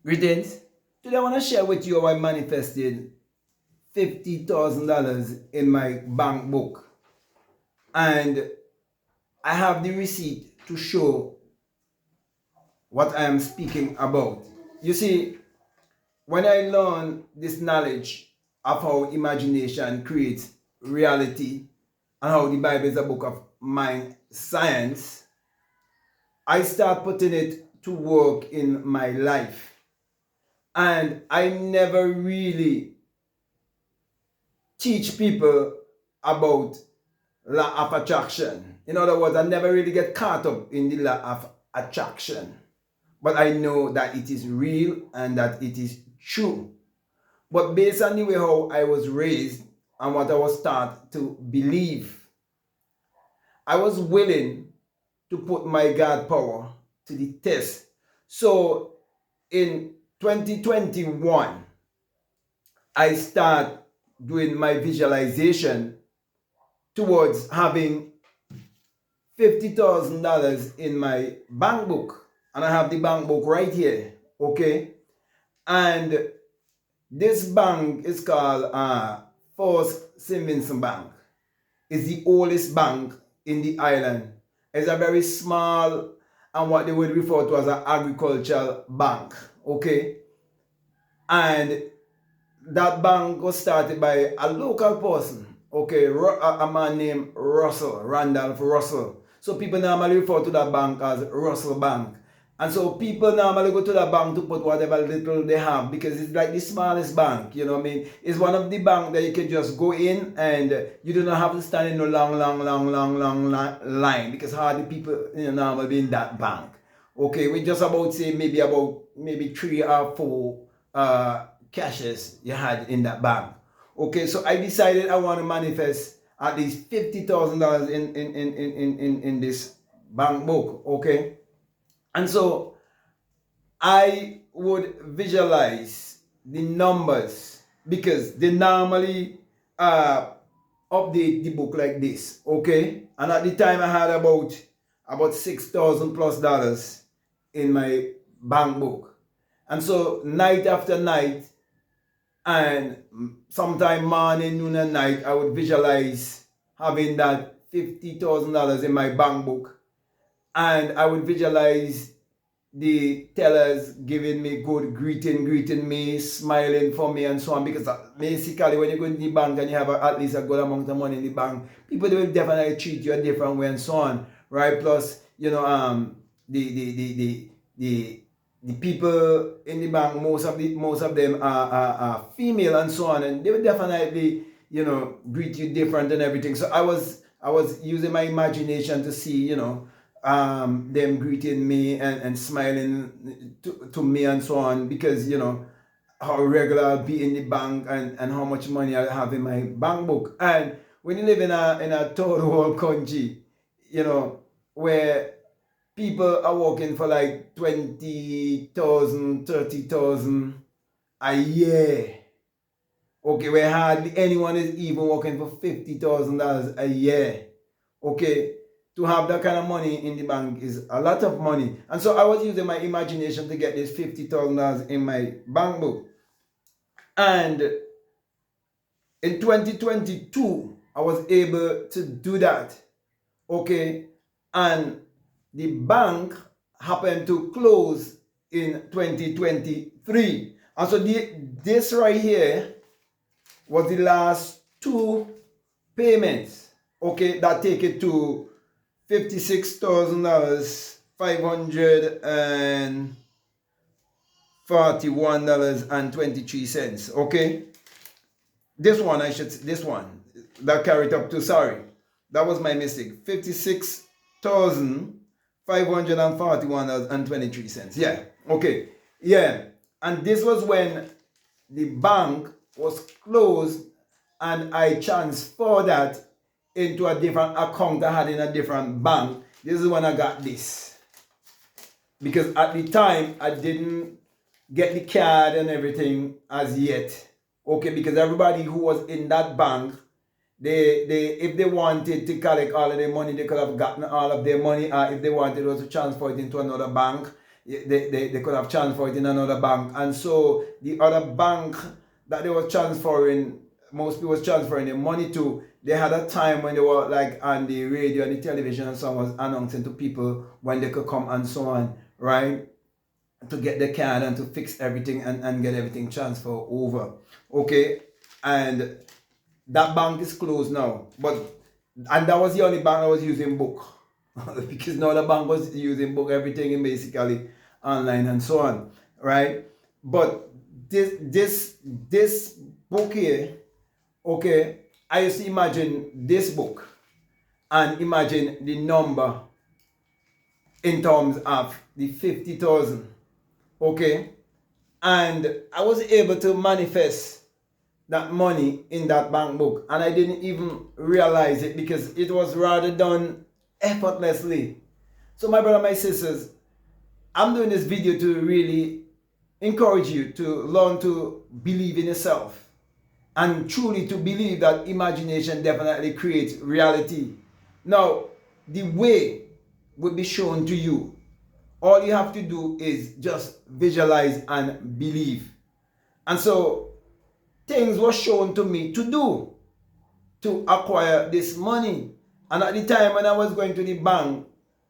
Greetings. Today I want to share with you how I manifested $50,000 in my bank book. And I have the receipt to show what I am speaking about. You see, when I learned this knowledge of how imagination creates reality and how the Bible is a book of mind science, I start putting it to work in my life. And I never really teach people about law of attraction. In other words, I never really get caught up in the law of attraction. But I know that it is real and that it is true. But based on the way how I was raised and what I was taught to believe, I was willing to put my God power to the test. So in 2021, I start doing my visualization towards having $50,000 in my bank book. And I have the bank book right here. Okay. And this bank is called First Savings Bank. It's the oldest bank in the island. It's a very small and what they would refer to as an agricultural bank. Okay. And that bank was started by a local person, okay, a man named Russell, Randolph Russell. So people normally refer to that bank as Russell Bank. And so people normally go to that bank to put whatever little they have because it's like the smallest bank, you know what I mean? It's one of the banks that you can just go in and you do not have to stand in a long line because hardly people normally be in that bank. Okay, we just about say maybe 3 or 4 cashes you had in that bank. Okay, so I decided I want to manifest at least $50,000 in this bank book. Okay, and so I would visualize the numbers because they normally update the book like this. Okay, and at the time I had about $6,000+ in my bank book, and so night after night and sometime morning, noon, and night, I would visualize having that $50,000 in my bank book. And I would visualize the tellers giving me good greeting me, smiling for me, and so on. Because basically, when you go in the bank and you have at least a good amount of money in the bank, people will definitely treat you a different way and so on, right? Plus, the the the the the the people in the bank, most of them are female and so on, and they will definitely greet you different and everything. So I was using my imagination to see them greeting me and smiling to me and so on because how regular I'll be in the bank and how much money I have in my bank book. And when you live in a third world country, where people are working for like 20,000, 30,000 a year. Okay, where hardly anyone is even working for $50,000 a year. Okay, to have that kind of money in the bank is a lot of money. And so I was using my imagination to get this $50,000 in my bank book. And in 2022, I was able to do that. Okay, and the bank happened to close in 2023. And so this right here was the last 2 payments, okay, that take it to $56,541.23, okay. This one that carried up to, sorry, that was my mistake, $56,541.23. Yeah, okay, yeah. And this was when the bank was closed and I transferred that into a different account I had in a different bank. This is when I got this. Because at the time I didn't get the card and everything as yet. Okay, because everybody who was in that bank, they if they wanted to collect all of their money, they could have gotten all of their money. If they wanted also to transfer it into another bank, they could have transferred it in another bank. And so the other bank that they were transferring, most people was transferring the money to, they had a time when they were like on the radio and the television and so on, was announcing to people when they could come and so on, right? To get the card and to fix everything and get everything transferred over. Okay. And that bank is closed now. And that was the only bank that was using book. Because now the bank was using book, everything in basically online and so on. Right? But this book here, okay, I used to imagine this book and imagine the number in terms of the 50,000. Okay? And I was able to manifest that money in that bank book, and I didn't even realize it because it was rather done effortlessly. So my brother, my sisters, I'm doing this video to really encourage you to learn to believe in yourself and truly to believe that imagination definitely creates reality. Now, the way will be shown to you. All you have to do is just visualize and believe. And so things were shown to me to do to acquire this money. And at the time when I was going to the bank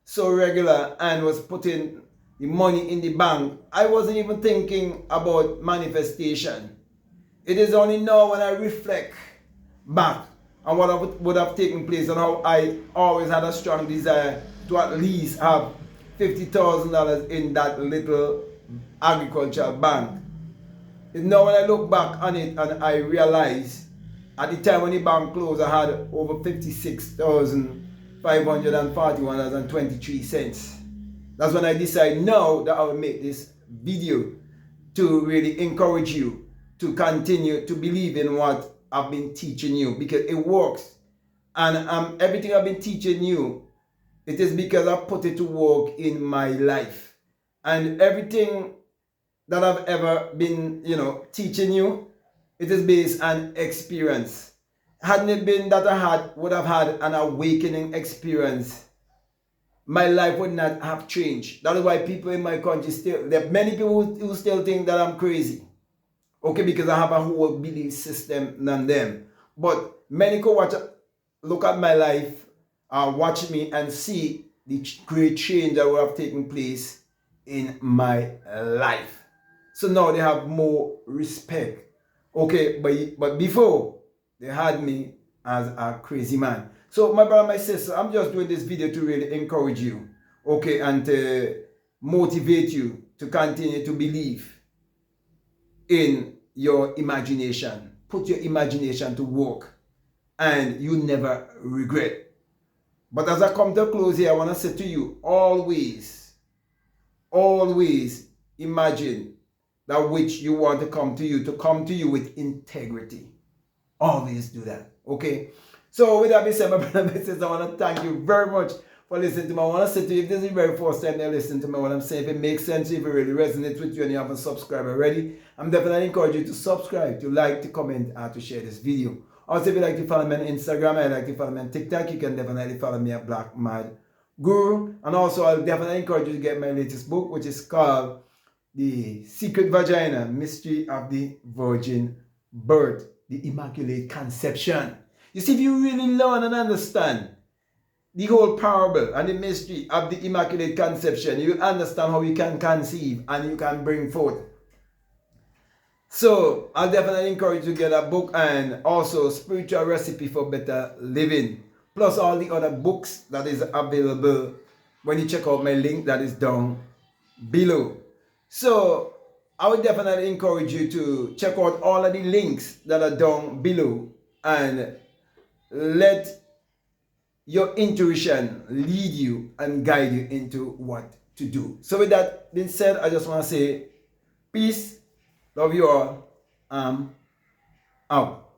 so regular and was putting the money in the bank, I wasn't even thinking about manifestation. It is only now when I reflect back on what would have taken place and how I always had a strong desire to at least have $50,000 in that little agricultural bank. It's now when I look back on it and I realize at the time when the bank closed, I had over $56,541.23. That's when I decided now that I will make this video to really encourage you to continue to believe in what I've been teaching you, because it works. And everything I've been teaching you, it is because I put it to work in my life. And everything that I've ever been, teaching you, it is based on experience. Hadn't it been that I would have had an awakening experience, my life would not have changed. That is why people in my country there are many people who still think that I'm crazy. Okay, because I have a whole belief system than them. But many could look at my life, watch me and see the great change that would have taken place in my life. So now they have more respect. Okay, but before, they had me as a crazy man. So my brother, my sister, I'm just doing this video to really encourage you, okay, and to motivate you to continue to believe in your imagination. Put your imagination to work and you never regret. But as I come to a close here, I want to say to you, always imagine that which you want to come to you with integrity. Always do that, okay? So with that being said, my brother and sisters, I want to thank you very much for listening to me. I want to say to you, if this is the very first time you're listening to me, what I'm saying, if it makes sense, if it really resonates with you and you haven't subscribed already, I'm definitely encouraging you to subscribe, to like, to comment, and to share this video. Also, if you'd like to follow me on Instagram, I'd like to follow me on TikTok, you can definitely follow me at Black Mad Guru. And also, I'll definitely encourage you to get my latest book, which is called The Secret Vagina, Mystery of the Virgin Birth, the Immaculate Conception. You see, if you really learn and understand the whole parable and the mystery of the Immaculate Conception, you will understand how you can conceive and you can bring forth. So, I'll definitely encourage you to get a book, and also Spiritual Recipe for Better Living, plus all the other books that is available when you check out my link that is down below. So, I would definitely encourage you to check out all of the links that are down below and let your intuition lead you and guide you into what to do. So with that being said, I just want to say peace, love you all, out.